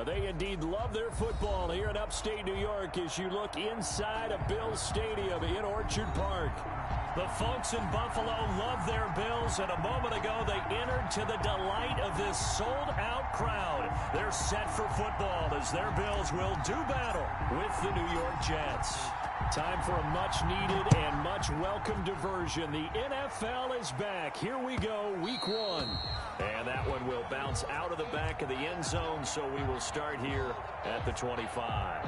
They indeed love their football here in upstate New York as you look inside of Bills Stadium in Orchard Park. The folks in Buffalo love their Bills, and a moment ago they entered to the delight of this sold-out crowd. They're set for football as their Bills will do battle with the New York Jets. Time for a much-needed and much-welcome diversion. The NFL is back. Here we go, Week 1. And that one will bounce out of the back of the end zone, so we will start here at the 25.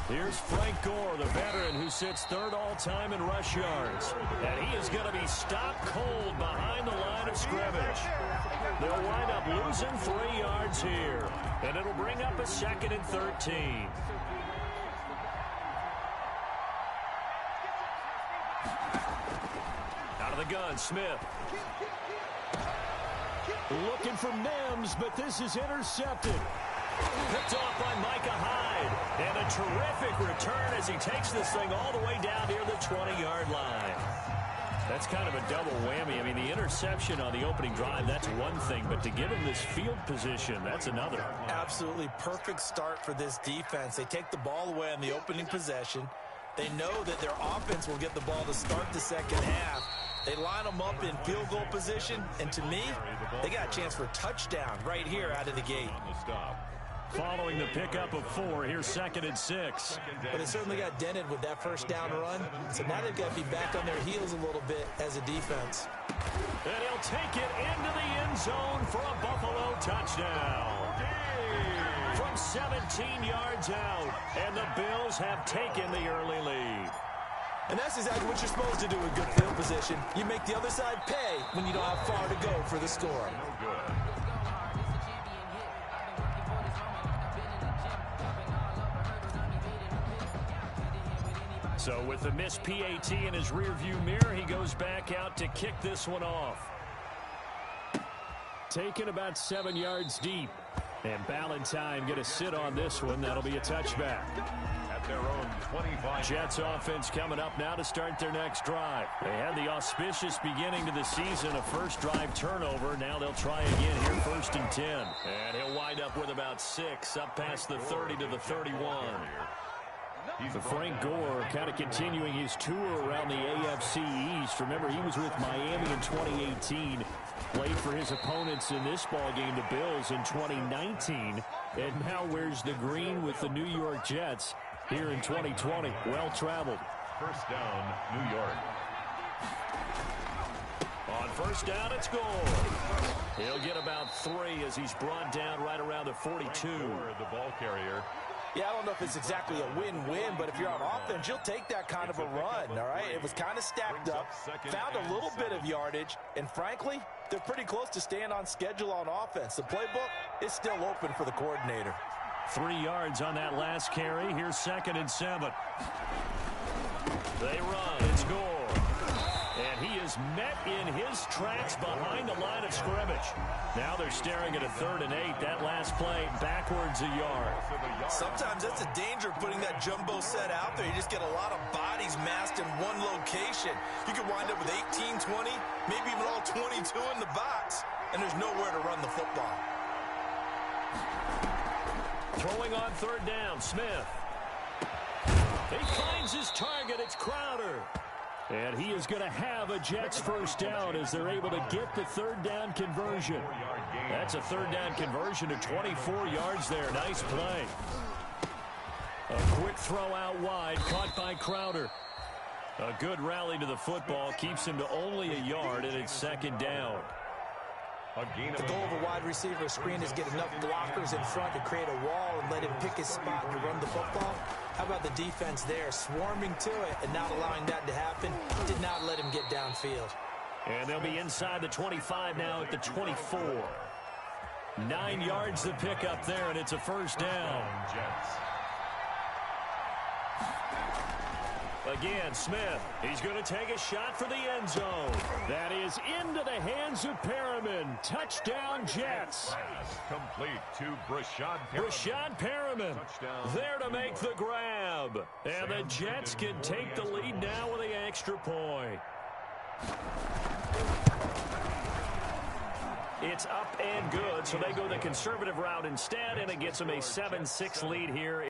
Here's Frank Gore, the veteran who sits third all-time in rush yards. And he is going to be stopped cold behind the line of scrimmage. They'll wind up losing 3 yards here. And it'll bring up a 2nd and 13. Out of the gun, Smith. Looking for Mims, but this is intercepted. Picked off by Micah Hyde. And a terrific return as he takes this thing all the way down near the 20-yard line. That's kind of a double whammy. I mean, the interception on the opening drive, that's one thing. But to give him this field position, that's another. Absolutely perfect start for this defense. They take the ball away on the opening possession. They know that their offense will get the ball to start the second half. They line them up in field goal position. And to me, they got a chance for a touchdown right here out of the gate. Following the pickup of 4, here's 2nd and 6. But they certainly got dented with that first down run. So now they've got to be back on their heels a little bit as a defense. And he'll take it into the end zone for a Buffalo touchdown. From 17 yards out. And the Bills have taken the early lead. And that's exactly what you're supposed to do with good field position. You make the other side pay when you don't have far to go for the score. So with the missed PAT in his rearview mirror, he goes back out to kick this one off. Taken about 7 yards deep. And Ballantyne going to sit on this one. That'll be a touchback. At their own 25. Jets offense coming up now to start their next drive. They had the auspicious beginning to the season, a first drive turnover. Now they'll try again here, 1st and 10. And he'll wind up with about 6, up past the 30 to the 31. So Frank Gore kind of continuing his tour around the AFC East. Remember, he was with Miami in 2018. Played for his opponents in this ballgame, the Bills, in 2019. And now wears the green with the New York Jets here in 2020. Well-traveled. First down, New York. On first down, it's Gore. He'll get about 3 as he's brought down right around the 42. The ball carrier. Yeah, I don't know if it's exactly a win-win, but if you're on offense, you'll take that kind of a run, all right? It was kind of stacked up, found a little bit of yardage, and frankly, they're pretty close to staying on schedule on offense. The playbook is still open for the coordinator. 3 yards on that last carry. Here's 2nd and 7. They run. It's Gore. And he is met in his tracks behind the line of scrimmage. Now they're staring at a 3rd and 8. That last play backwards a yard. Sometimes that's the danger of putting that jumbo set out there. You just get a lot of bodies massed in one location. You could wind up with 18, 20, maybe even all 22 in the box, and there's nowhere to run the football. Throwing on 3rd down, Smith. He finds his target. It's Crowder. And he is going to have a Jets first down as they're able to get the 3rd down conversion. That's a 3rd down conversion to 24 yards there. Nice play. A quick throw out wide, caught by Crowder. A good rally to the football, keeps him to only a yard, and it's 2nd down. The goal of a wide receiver screen is get enough blockers in front to create a wall and let him pick his spot to run the football. How about the defense there, swarming to it and not allowing that to happen? Did not let him get downfield. And they'll be inside the 25 now at the 24. 9 yards to pick up there, and it's a first down. Again, Smith. He's going to take a shot for the end zone. That is into the hands of Perriman. Touchdown, Jets. complete to Brashad Perriman. Brashad Perriman there to make the grab. And the Jets can take the lead now with the extra point. It's up and good, so they go the conservative route instead, and it gets them a 7-6 lead here.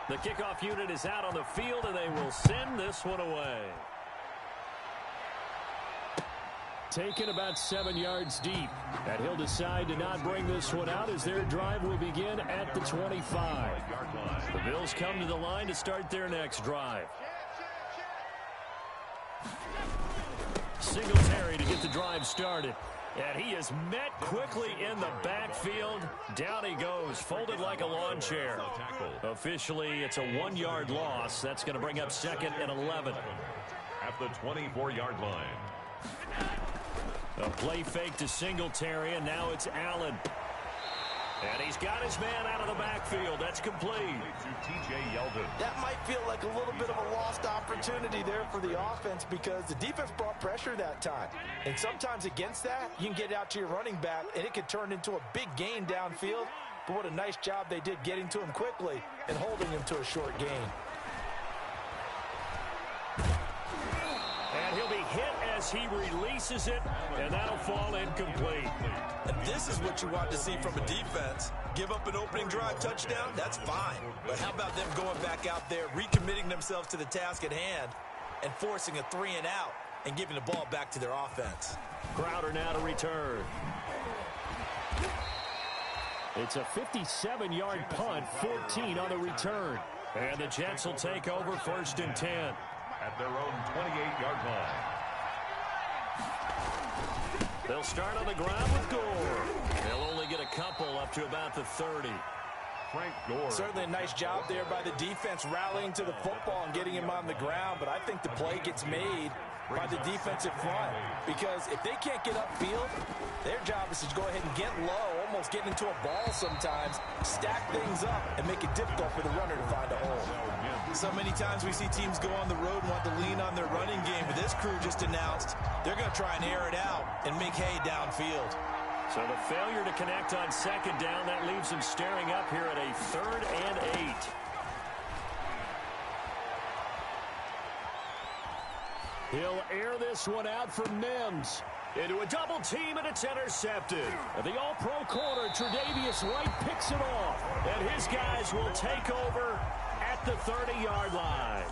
The kickoff unit is out on the field, and they will send this one away. Taken about 7 yards deep. And he'll decide to not bring this one out as their drive will begin at the 25. The Bills come to the line to start their next drive. Singletary to get the drive started. And he is met quickly in the backfield. Down he goes, folded like a lawn chair. Officially, it's a 1-yard loss. That's going to bring up 2nd and 11. At the 24-yard line. A play fake to Singletary, and now it's Allen. And he's got his man out of the backfield. That's complete. To T.J. Yeldon. That might feel like a little bit of a lost opportunity there for the offense because the defense brought pressure that time. And sometimes against that, you can get out to your running back, and it could turn into a big gain downfield. But what a nice job they did getting to him quickly and holding him to a short gain. And he'll be hit as he releases it, and that'll fall incomplete. And this is what you want to see from a defense. Give up an opening drive touchdown, that's fine. But how about them going back out there, recommitting themselves to the task at hand, and forcing a 3-and-out and giving the ball back to their offense. Crowder now to return. It's a 57-yard punt, 14 on the return. And the Jets will take over 1st and 10. At their own 28-yard line. They'll start on the ground with Gore. They'll only get a couple up to about the 30. Frank Gore. Certainly a nice job there by the defense rallying to the football and getting him on the ground, but I think the play gets made by the defensive front because if they can't get upfield, their job is to go ahead and get low, almost get into a ball sometimes, stack things up, and make it difficult for the runner to find a hole. So many times we see teams go on the road and want to lean on their running game, but this crew just announced they're going to try and air it out and make hay downfield. So the failure to connect on 2nd down, that leaves them staring up here at a 3rd and 8. He'll air this one out for Mims. Into a double team, and it's intercepted. And the all-pro corner, Tre'Davious White, picks it off. And his guys will take over at the 30-yard line.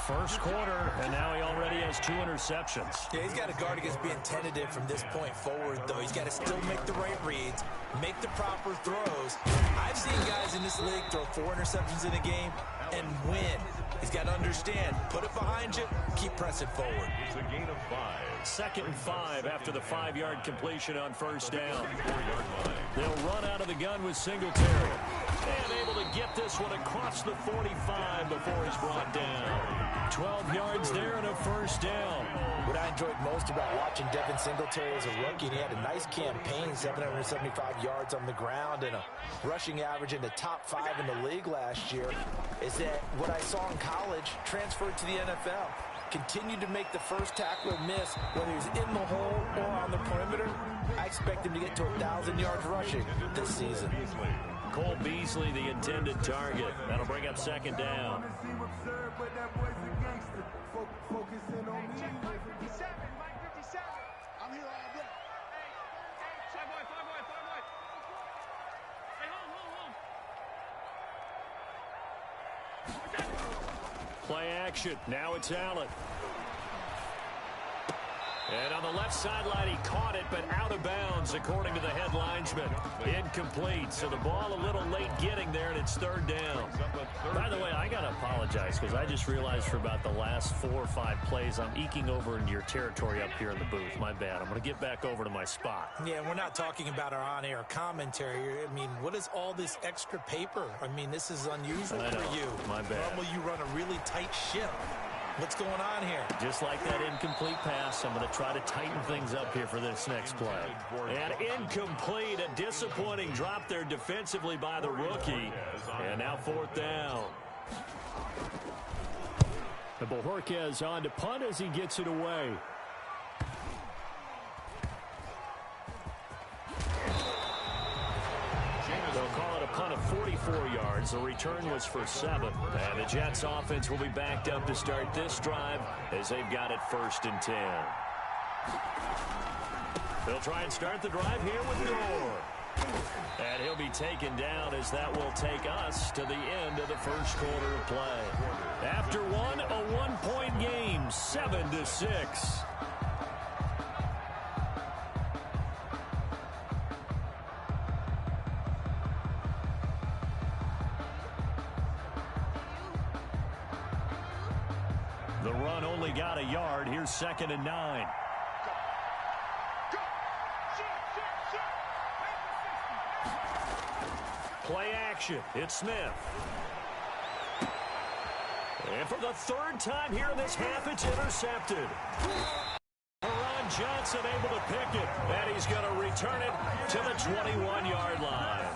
First quarter, and now he already has 2 interceptions. Yeah, he's got to guard against being tentative from this point forward, though. He's got to still make the right reads, make the proper throws. I've seen guys in this league throw 4 interceptions in a game and win. He's got to understand, put it behind you, keep pressing forward. It's a gain of 5. 2nd and 5 after the 5-yard completion on 1st down. They'll run out of the gun with Singletary. And able to get this one across the 45 before he's brought down. 12 yards there and a 1st down. What I enjoyed most about watching Devin Singletary as a rookie, and he had a nice campaign, 775 yards on the ground and a rushing average in the top 5 in the league last year, is that what I saw in college transferred to the NFL. Continued to make the first tackler miss, whether he's in the hole or on the perimeter. I expect him to get to 1,000 yards rushing this season. Cole Beasley, the intended target. That'll bring up 2nd down. Play action. Now it's Allen. And on the left sideline, he caught it, but out of bounds, according to the head linesman. Incomplete, so the ball a little late getting there, and it's 3rd down. By the way, I got to apologize, because I just realized for about the last 4 or 5 plays, I'm eking over into your territory up here in the booth. My bad. I'm going to get back over to my spot. Yeah, we're not talking about our on-air commentary. I mean, what is all this extra paper? I mean, this is unusual for you. My bad. Normally, you run a really tight ship. What's going on here? Just like that incomplete pass, I'm going to try to tighten things up here for this next play. And incomplete, a disappointing drop there defensively by the rookie. And now 4th down. And Bojorquez on to punt as he gets it away. They'll call it a punt of 44 yards. The return was for 7. And the Jets offense will be backed up to start this drive as they've got it 1st and 10. They'll try and start the drive here with Gore. And he'll be taken down as that will take us to the end of the first quarter of play. After one, a 1-point game, 7-6. The run only got a yard. Here's 2nd and 9. Play action. It's Smith. And for the 3rd time here in this half, it's intercepted. Ron Johnson able to pick it. And he's going to return it to the 21-yard line.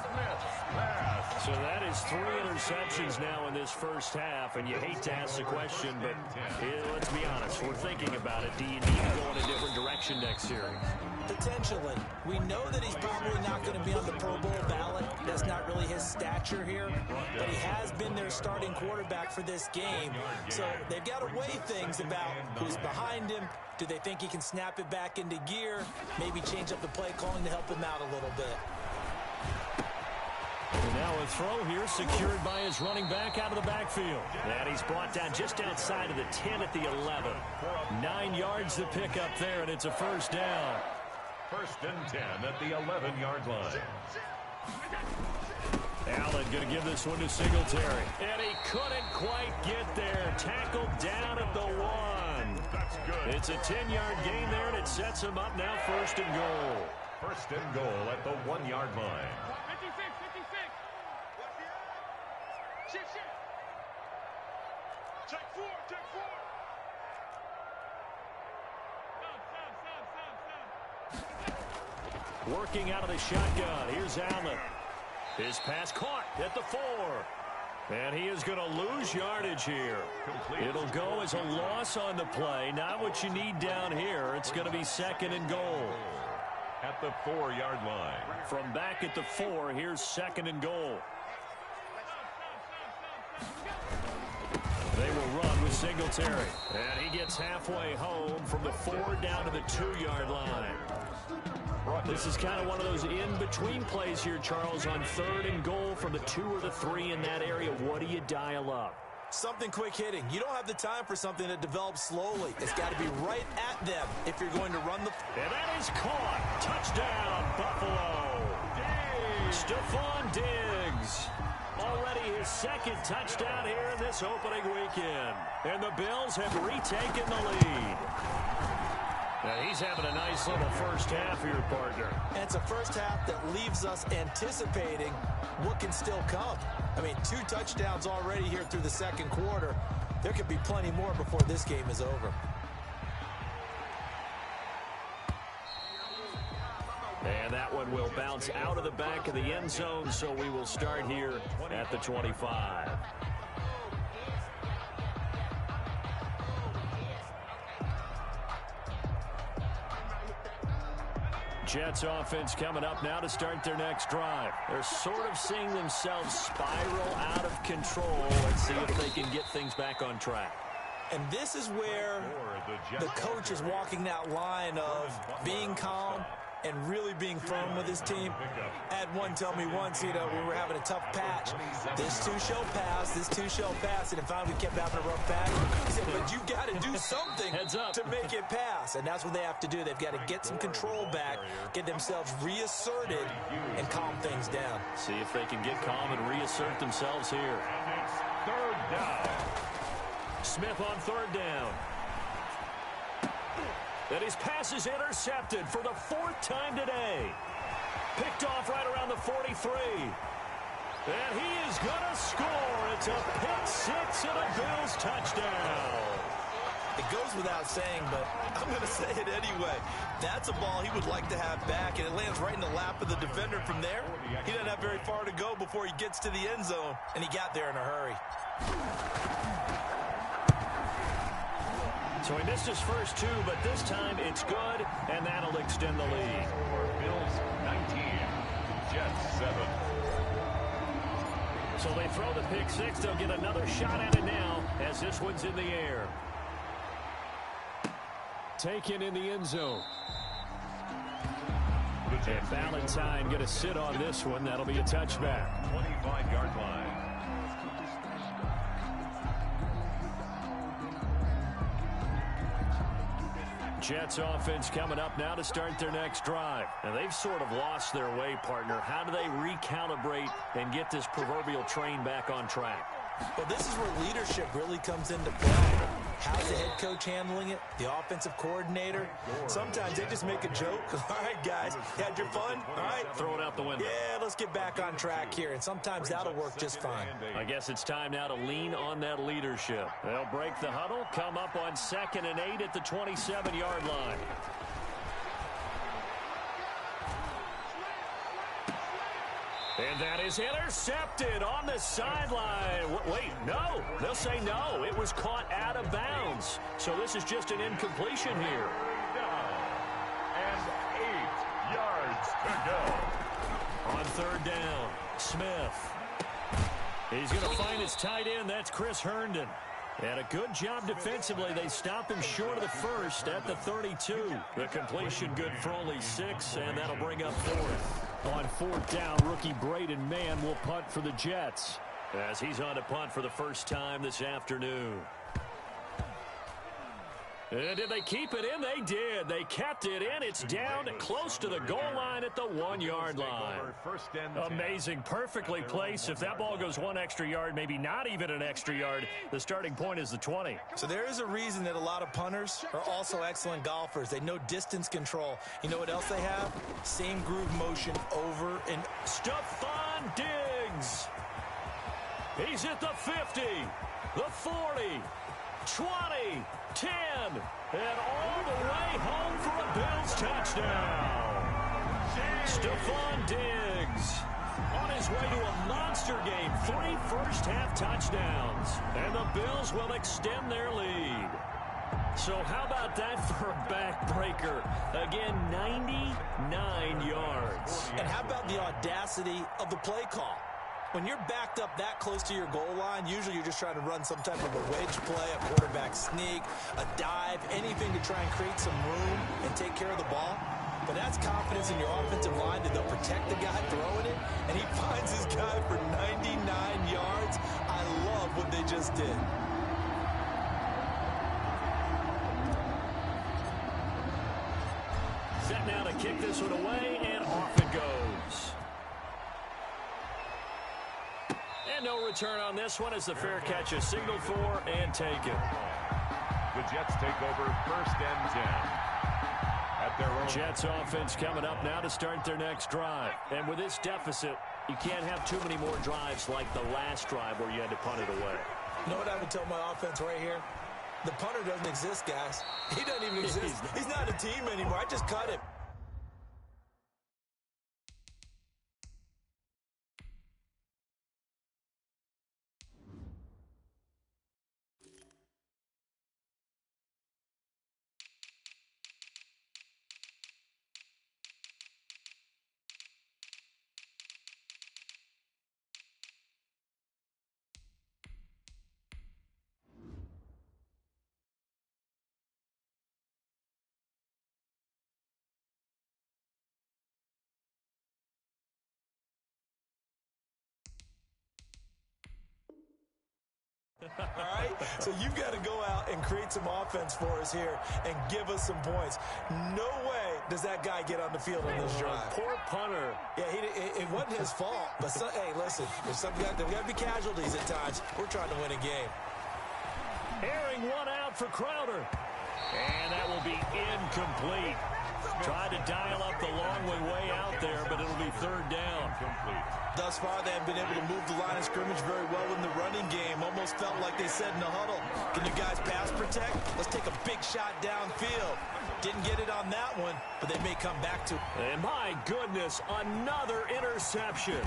So that is 3 interceptions now in this first half, and you hate to ask the question, but let's be honest, we're thinking about it. Do you need to go in a different direction next series? Potentially. We know that he's probably not going to be on the Pro Bowl ballot. That's not really his stature here, but he has been their starting quarterback for this game. So they've got to weigh things about who's behind him. Do they think he can snap it back into gear? Maybe change up the play calling to help him out a little bit. And now a throw here secured by his running back out of the backfield. And he's brought down just outside of the 10 at the 11. 9 yards to pick up there, and it's a 1st down. 1st and 10 at the 11-yard line. Allen going to give this one to Singletary. And he couldn't quite get there. Tackled down at the 1. That's good. It's a 10-yard gain there, and it sets him up now 1st and goal. 1st and goal at the 1-yard line. Working out of the shotgun. Here's Allen. His pass caught at the 4. And he is going to lose yardage here. It'll go as a loss on the play. Not what you need down here. It's going to be 2nd and goal. At the 4-yard line. From back at the 4, here's 2nd and goal. They will run with Singletary. And he gets halfway home from the 4 down to the 2-yard line. This is kind of one of those in-between plays here, Charles, on 3rd and goal from the 2 or the 3 in that area. What do you dial up? Something quick hitting. You don't have the time for something that develops slowly. It's got to be right at them if you're going to run the... And that is caught. Touchdown, Buffalo. Stephon Diggs. Already his 2nd touchdown here in this opening weekend. And the Bills have retaken the lead. Now he's having a nice little first half here, partner. And it's a first half that leaves us anticipating what can still come. I mean, 2 touchdowns already here through the 2nd quarter. There could be plenty more before this game is over. And that one will bounce out of the back of the end zone, so we will start here at the 25. Jets offense coming up now to start their next drive. They're sort of seeing themselves spiral out of control. Let's see if they can get things back on track. And this is where the coach is walking that line of being calm and really being firm with his team. I had one tell me once, we were having a tough patch. This too shall pass, this too shall pass. And in fact, we kept having a rough patch. He said, but you've got to do something to make it pass. And that's what they have to do. They've got to get some control back, get themselves reasserted, and calm things down. See if they can get calm and reassert themselves here. And it's 3rd down. Smith on 3rd down. And his pass is intercepted for the 4th time today. Picked off right around the 43. And he is going to score. It's a pick 6 and a Bills touchdown. It goes without saying, but I'm going to say it anyway. That's a ball he would like to have back, and it lands right in the lap of the defender from there. He doesn't have very far to go before he gets to the end zone, and he got there in a hurry. So he missed his first two, but this time it's good, and that'll extend the lead. Bills 19, Jets 7. So they throw the pick six. They'll get another shot at it now as this one's in the air. Taken in the end zone. And Valentine going to sit on this one. That'll be a touchback. 25-yard line. Jets offense coming up now to start their next drive. And they've sort of lost their way, partner. How do they recalibrate and get this proverbial train back on track? Well, this is where leadership really comes into play. How's the head coach handling it? The offensive coordinator? Sometimes they just make a joke. All right, guys, you had your fun? All right. Throw it out the window. Yeah, let's get back on track here, and sometimes that'll work just fine. I guess it's time now to lean on that leadership. They'll break the huddle, come up on 2nd and 8 at the 27-yard line. And that is intercepted on the sideline. Wait, no. They'll say no. It was caught out of bounds. So this is just an incompletion here. And 8 yards to go. On 3rd down, Smith. He's going to find his tight end. That's Chris Herndon. And a good job defensively. They stop him short of the first at the 32. The completion good for only 6, and that'll bring up 4th. On 4th down, rookie Braden Mann will punt for the Jets as he's on to punt for the first time this afternoon. And did they keep it in? They did. They kept it in. It's down close to the goal line at the 1-yard line. Amazing. Perfectly placed. If that ball goes 1 extra yard, maybe not even an extra yard, the starting point is the 20. So there is a reason that a lot of punters are also excellent golfers. They know distance control. You know what else they have? Same groove motion over and... Stephon Diggs. He's at the 50, the 40, 20, 10, and all the way home for a Bills touchdown. Stephon Diggs on his way to a monster game. 3 first-half touchdowns, and the Bills will extend their lead. So how about that for a backbreaker? Again, 99 yards. And how about the audacity of the play call? When you're backed up that close to your goal line, usually you're just trying to run some type of a wedge play, a quarterback sneak, a dive, anything to try and create some room and take care of the ball. But that's confidence in your offensive line that they'll protect the guy throwing it, and he finds his guy for 99 yards. I love what they just did. Set now to kick this one away, and off it goes. And no return on this one as the fair catch is signaled for and taken. The Jets take over 1st and 10. At their own. Jets offense coming up now to start their next drive. And with this deficit, you can't have too many more drives like the last drive where you had to punt it away. You know what I would tell my offense right here? The punter doesn't exist, guys. He doesn't even exist. He's not a team anymore. I just cut him. All right? So you've got to go out and create some offense for us here and give us some points. No way does that guy get on the field on this drive. Poor punter. Yeah, it wasn't his fault. But, hey, listen, there's got to be casualties at times. We're trying to win a game. Airing one out for Crowder. And that will be incomplete. Tried to dial up the long way out there, but it'll be third down. Thus far, they have been able to move the line of scrimmage very well in the running game. Almost felt like they said in the huddle, can you guys pass protect? Let's take a big shot downfield. Didn't get it on that one, but they may come back to it. And my goodness, another interception.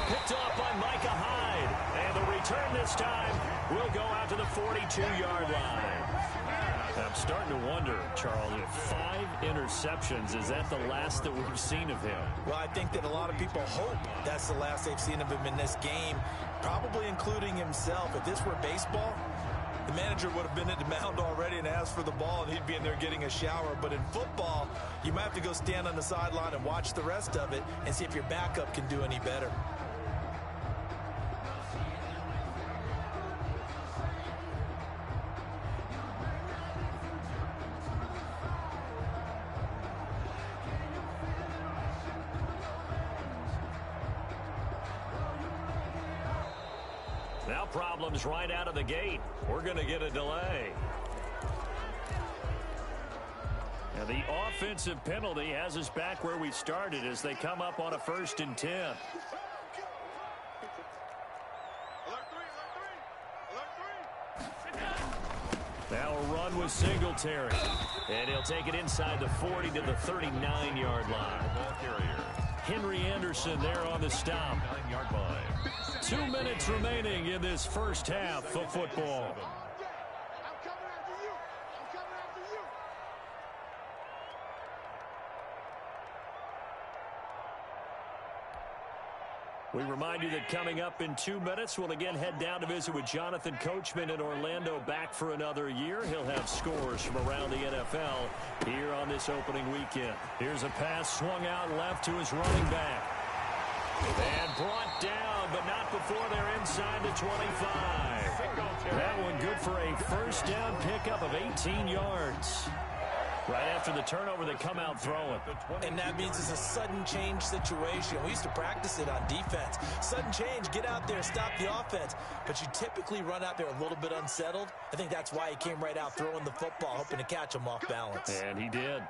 Picked off by Micah Hyde. And the return this time will go out to the 42-yard line. I'm starting to wonder, Charles, if 5 interceptions, is that the last that we've seen of him? Well, I think that a lot of people hope that's the last they've seen of him in this game, probably including himself. If this were baseball, the manager would have been at the mound already and asked for the ball, and he'd be in there getting a shower. But in football, you might have to go stand on the sideline and watch the rest of it and see if your backup can do any better. Now problems right out of the gate. We're going to get a delay. And the offensive penalty has us back where we started as they come up on a 1st and 10. Now a run with Singletary. And he'll take it inside the 40 to the 39-yard line. Henry Anderson there on the stop. 9-yard line. 2 minutes remaining in this first half of football. We remind you that coming up in 2 minutes, we'll again head down to visit with Jonathan Coachman in Orlando, back for another year. He'll have scores from around the NFL here on this opening weekend. Here's a pass swung out left to his running back. And brought down, but not before they're inside the 25. That one good for a first down pickup of 18 yards. Right after the turnover, they come out throwing. And that means it's a sudden change situation. We used to practice it on defense. Sudden change, get out there, stop the offense. But you typically run out there a little bit unsettled. I think that's why he came right out throwing the football, hoping to catch him off balance. And he did.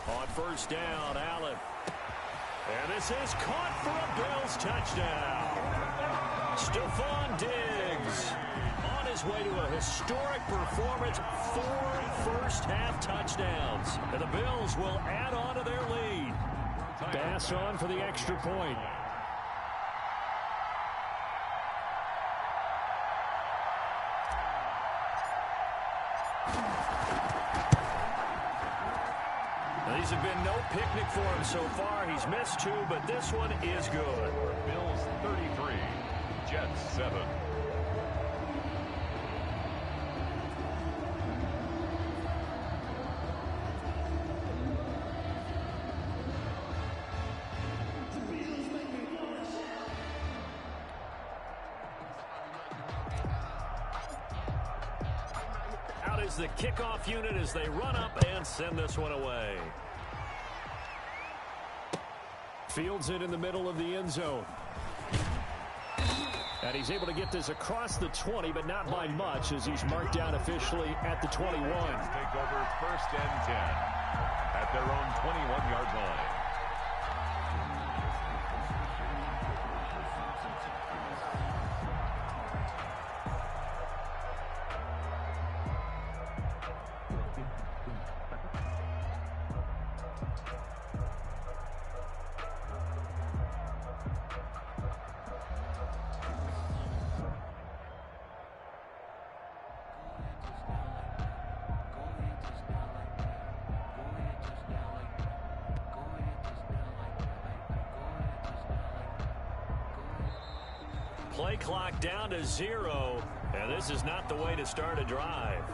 On first down, Allen. And this is caught for a Bills touchdown. Stephon Diggs on his way to a historic performance, 4 first-half touchdowns. And the Bills will add on to their lead. Bass on for the extra point. These have been no picnic for him so far. He's missed 2, but this one is good. Bills 33, Jets 7. Out is the kickoff unit as they run up and send this one away. Fields it in the middle of the end zone. And he's able to get this across the 20, but not by much, as he's marked down officially at the 21. Take over 1st and 10 at their own 21-yard line. Play clock down to 0, and this is not the way to start a drive.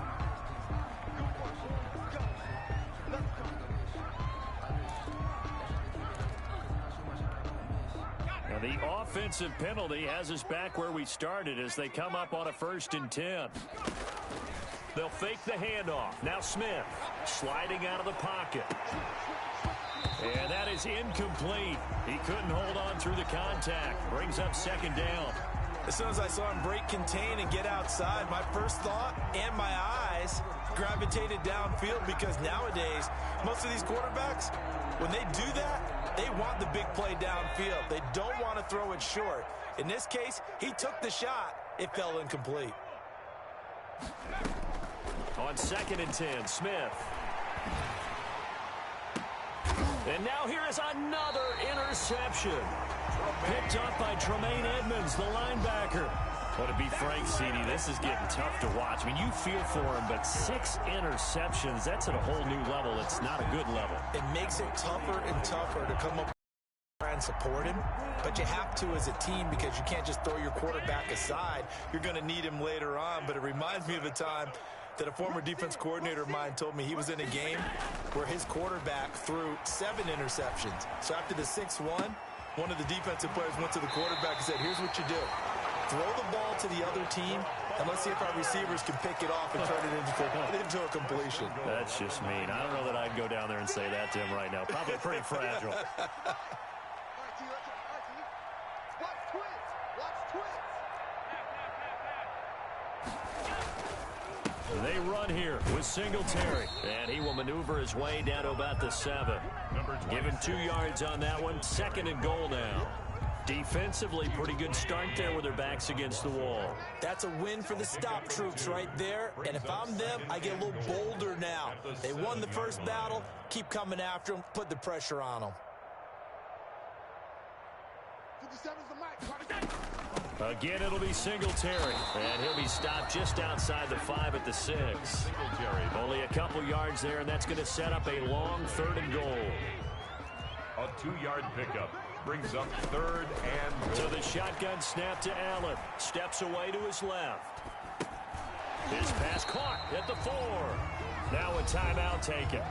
Now the offensive penalty has us back where we started as they come up on a 1st and 10. They'll fake the handoff. Now Smith sliding out of the pocket. And that is incomplete. He couldn't hold on through the contact. Brings up 2nd down. As soon as I saw him break contain and get outside, my first thought and my eyes gravitated downfield because nowadays, most of these quarterbacks, when they do that, they want the big play downfield. They don't want to throw it short. In this case, he took the shot. It fell incomplete. On 2nd and 10, Smith. And now here is another interception. Picked up by Tremaine Edmonds, the linebacker. But to be frank, CD, this is getting tough to watch. I mean, you feel for him, but 6 interceptions, that's at a whole new level. It's not a good level. It makes it tougher and tougher to come up and support him, but you have to as a team because you can't just throw your quarterback aside. You're going to need him later on, but it reminds me of a time that a former defense coordinator of mine told me he was in a game where his quarterback threw 7 interceptions. So after the 6th one of the defensive players went to the quarterback and said, here's what you do. Throw the ball to the other team, and let's see if our receivers can pick it off and turn it into a completion. That's just mean. I don't know that I'd go down there and say that to him right now. Probably pretty fragile. They run here with Singletary, and he will maneuver his way down to about the 7. Give him 2 yards on that one. 2nd and goal now. Defensively, pretty good start there with their backs against the wall. That's a win for the stop troops right there, and if I'm them, I get a little bolder now. They won the first battle. Keep coming after them. Put the pressure on them. Again, it'll be Singletary, and he'll be stopped just outside the 5 at the 6. Only a couple yards there, and that's going to set up a long 3rd and goal. A 2-yard pickup brings up 3rd and goal. So the shotgun snap to Allen. Steps away to his left. His pass caught at the 4. Now a timeout taken.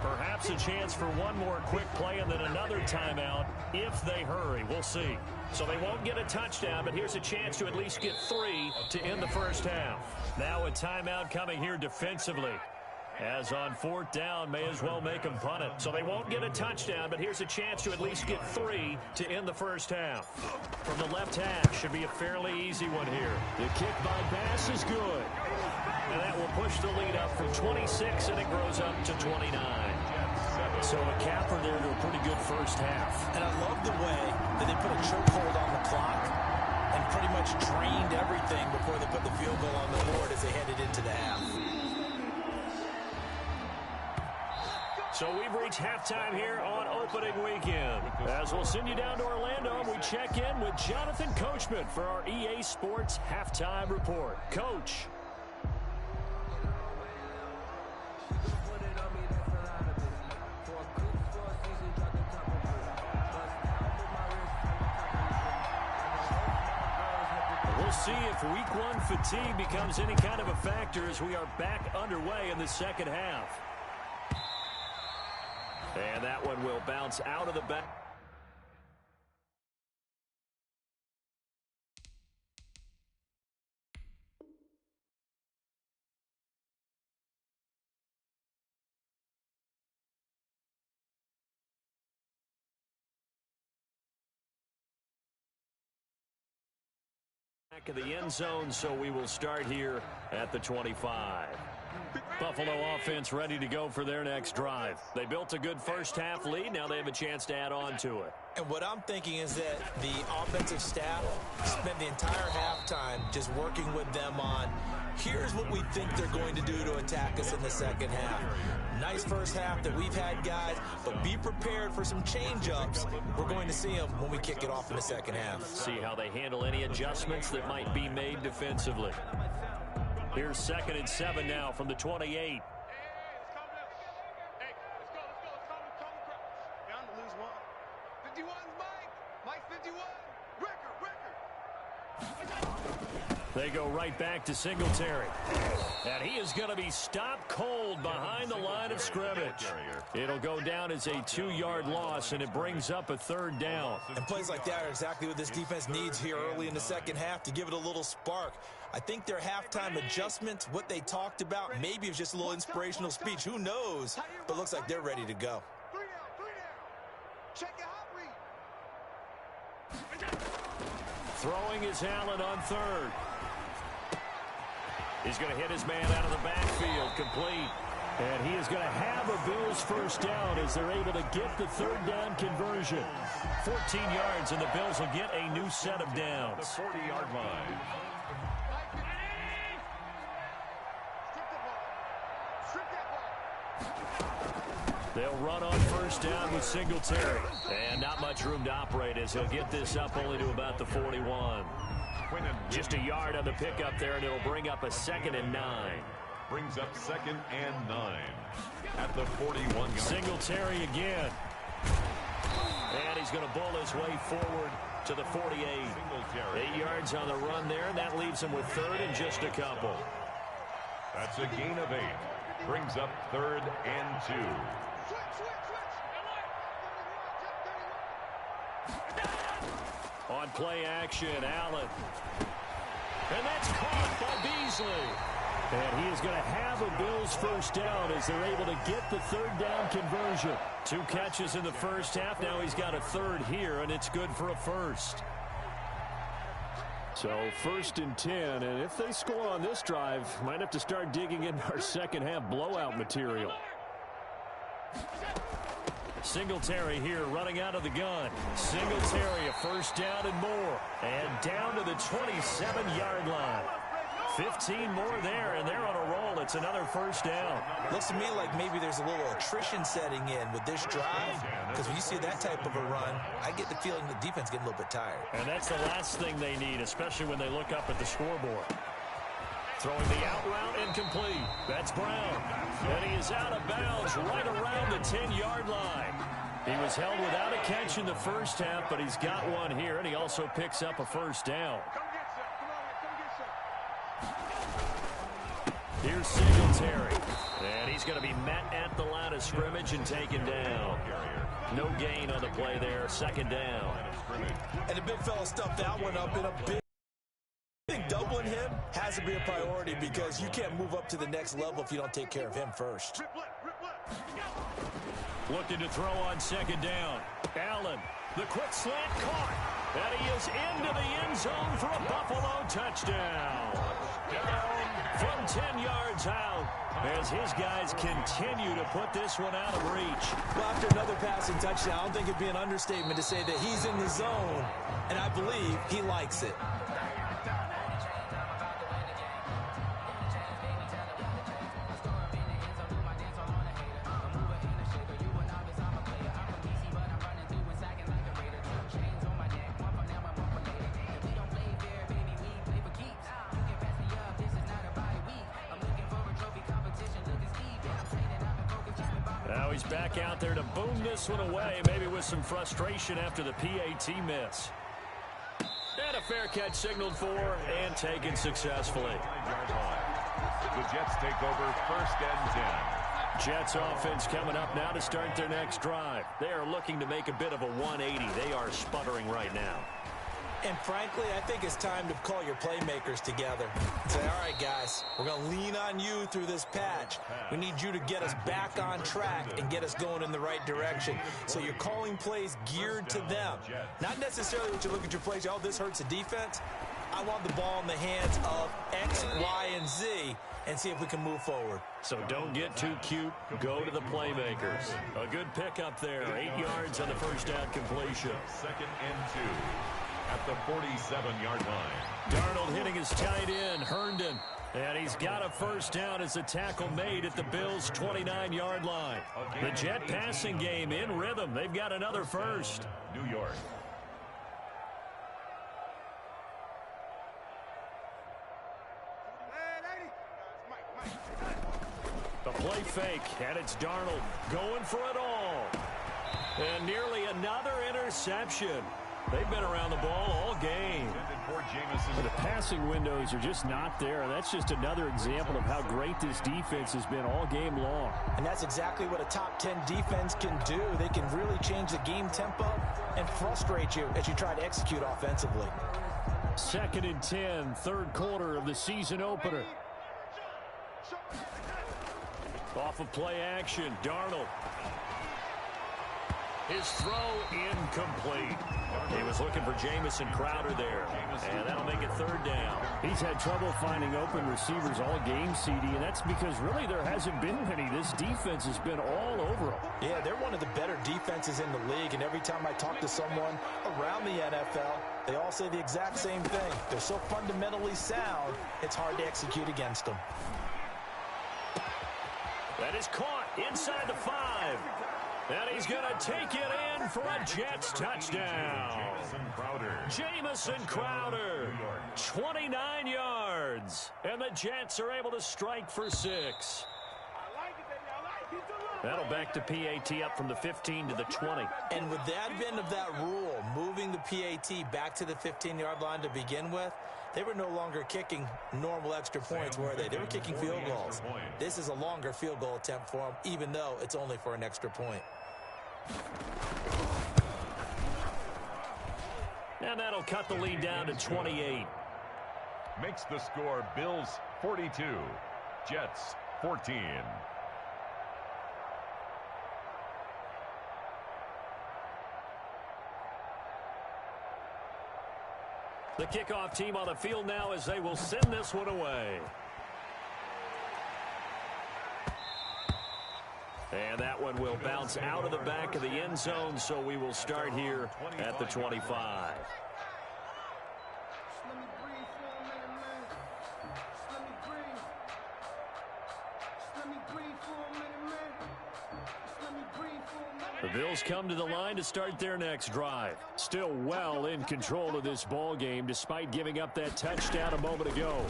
Perhaps a chance for one more quick play and then another timeout if they hurry. We'll see. So they won't get a touchdown, but here's a chance to at least get 3 to end the first half. Now a timeout coming here defensively. As on 4th down, may as well make them punt it. So they won't get a touchdown, but here's a chance to at least get 3 to end the first half. From the left half, should be a fairly easy one here. The kick by Bass is good. And that will push the lead up from 26, and it grows up to 29. So a capper there to a pretty good first half. And I love the way that they put a chokehold on the clock and pretty much drained everything before they put the field goal on the board as they headed into the half. So we've reached halftime here on opening weekend. As we'll send you down to Orlando, we check in with Jonathan Coachman for our EA Sports Halftime Report. Coach. We'll see if week 1 fatigue becomes any kind of a factor as we are back underway in the second half. And that one will bounce out of the back. Back of the end zone, so we will start here at the 25. Buffalo offense ready to go for their next drive. They built a good first half lead. Now they have a chance to add on to it. And what I'm thinking is that the offensive staff spent the entire halftime just working with them on, here's what we think they're going to do to attack us in the second half. Nice first half that we've had, guys, but be prepared for some change-ups. We're going to see them when we kick it off in the second half. See how they handle any adjustments that might be made defensively. Here's 2nd and 7 now from the 28. They go right back to Singletary. And he is going to be stopped cold behind the line of scrimmage. It'll go down as a 2-yard loss, and it brings up a 3rd down. And plays like that are exactly what this defense needs here early in the second half to give it a little spark. I think their halftime adjustments, what they talked about, maybe it was just a little inspirational speech. Who knows? But looks like they're ready to go. Throwing is Allen on 3rd. He's going to hit his man out of the backfield, complete. And he is going to have a Bills first down as they're able to get the third down conversion. 14 yards, and the Bills will get a new set of downs. The 40-yard line. They'll run on first down with Singletary. And not much room to operate as he'll get this up only to about the 41. Just a yard on the pickup there, and it'll bring up a 2nd and 9. Brings up 2nd and 9 at the 41-yard. Singletary again. And he's going to bull his way forward to the 48. 8 yards on the run there, and that leaves him with 3rd and just a couple. That's a gain of 8. Brings up 3rd and 2. On play action, Allen. And that's caught by Beasley. And he is going to have a Bills first down as they're able to get the third down conversion. 2 catches in the first half. Now he's got a 3rd here, and it's good for a first. So 1st and 10, and if they score on this drive, might have to start digging into our second half blowout material. Singletary here running out of the gun. Singletary a first down and more. And down to the 27-yard line. 15 more there, and they're on a roll. It's another first down. Looks to me like maybe there's a little attrition setting in with this drive, because when you see that type of a run, I get the feeling the defense getting a little bit tired. And that's the last thing they need, especially when they look up at the scoreboard. Throwing the out route incomplete. That's Brown. And he is out of bounds right around the 10-yard line. He was held without a catch in the first half, but he's got one here, and he also picks up a first down. Here's Singletary. And he's going to be met at the line of scrimmage and taken down. No gain on the play there. 2nd down. And the big fella stuffed that one up in a big... I think doubling him has to be a priority because you can't move up to the next level if you don't take care of him first. Looking to throw on 2nd down. Allen, the quick slant caught. And he is into the end zone for a Buffalo touchdown. From 10 yards out as his guys continue to put this one out of reach. Well, after another passing touchdown, I don't think it'd be an understatement to say that he's in the zone, and I believe he likes it. Now he's back out there to boom this one away, maybe with some frustration after the PAT miss. And a fair catch signaled for and taken successfully. The Jets take over 1st and 10. Jets offense coming up now to start their next drive. They are looking to make a bit of a 180. They are sputtering right now. And frankly, I think it's time to call your playmakers together and say, all right, guys, we're going to lean on you through this patch. We need you to get us back on track and get us going in the right direction. So you're calling plays geared to them. Not necessarily what you look at your plays, oh, this hurts the defense. I want the ball in the hands of X, Y, and Z and see if we can move forward. So don't get too cute. Go to the playmakers. A good pickup there. 8 yards on the first down completion. 2nd and 2. At the 47-yard line. Darnold hitting his tight end, Herndon. And he's got a first down as the tackle made at the Bills' 29-yard line. The Jet passing game in rhythm. They've got another first. New York. The play fake, and it's Darnold going for it all. And nearly another interception. They've been around the ball all game. The passing windows are just not there. That's just another example of how great this defense has been all game long. And that's exactly what a top 10 defense can do. They can really change the game tempo and frustrate you as you try to execute offensively. 2nd and 10, 3rd quarter of the season opener. Off of play action, Darnold. His throw incomplete. He was looking for Jamison Crowder there, and that'll make it third down. He's had trouble finding open receivers all game, CD, and that's because really there hasn't been many. This defense has been all over them. Yeah, they're one of the better defenses in the league, and every time I talk to someone around the NFL, they all say the exact same thing. They're so fundamentally sound, it's hard to execute against them. That is caught inside the 5. And he's going to take it in for a Jets touchdown. Jamison Crowder, 29 yards. And the Jets are able to strike for 6. That'll back the PAT up from the 15 to the 20. And with the advent of that rule, moving the PAT back to the 15-yard line to begin with, they were no longer kicking normal extra points, were they? They were kicking field goals. This is a longer field goal attempt for them, even though it's only for an extra point. And that'll cut the lead down to 28. Makes the score Bills 42, Jets 14. The kickoff team on the field now as they will send this one away. And that one will bounce out of the back of the end zone, so we will start here at the 25. The Bills come to the line to start their next drive. Still well in control of this ball game despite giving up that touchdown a moment ago.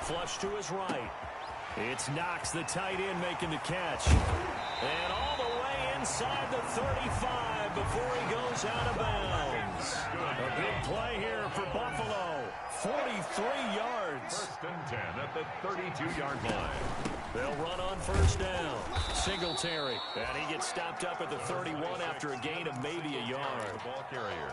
Flush to his right. It's Knox, the tight end, making the catch. And all the way inside the 35 before he goes out of bounds. A big play here for Buffalo. 43 yards. First and 10 at the 32-yard line. They'll run on first down. Singletary. And he gets stopped up at the 31 after a gain of maybe a yard. Ball carrier.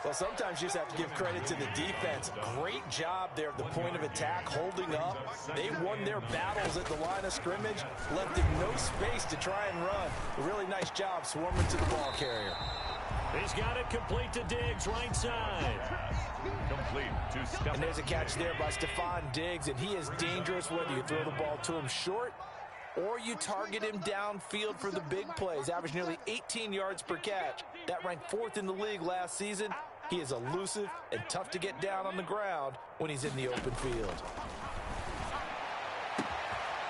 Well, sometimes you just have to give credit to the defense. Great job there at the point of attack, holding up. They won their battles at the line of scrimmage, left them no space to try and run. A really nice job swarming to the ball carrier. He's got it complete to Diggs, right side. Complete to Stephon. And there's a catch there by Stephon Diggs, and he is dangerous whether you throw the ball to him short or you target him downfield for the big plays. Averaged nearly 18 yards per catch. That ranked 4th in the league last season. He is elusive and tough to get down on the ground when he's in the open field.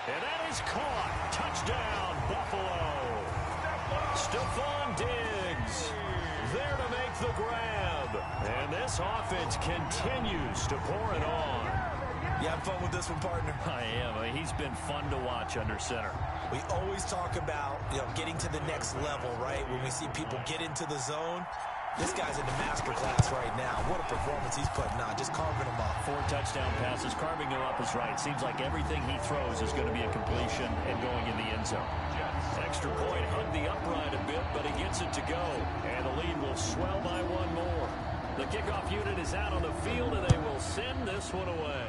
And that is caught. Touchdown, Buffalo. Stephon Diggs there to make the grab. And this offense continues to pour it on. You having fun with this one, partner? I am. He's been fun to watch under center. We always talk about, getting to the next level, right? When we see people get into the zone. This guy's in the master class right now. What a performance he's putting on, just carving them up. 4 touchdown passes, carving them up is right. Seems like everything he throws is going to be a completion and going in the end zone. Extra point, hugged the upright a bit, but he gets it to go. And the lead will swell by 1 more. The kickoff unit is out on the field, and they will send this one away.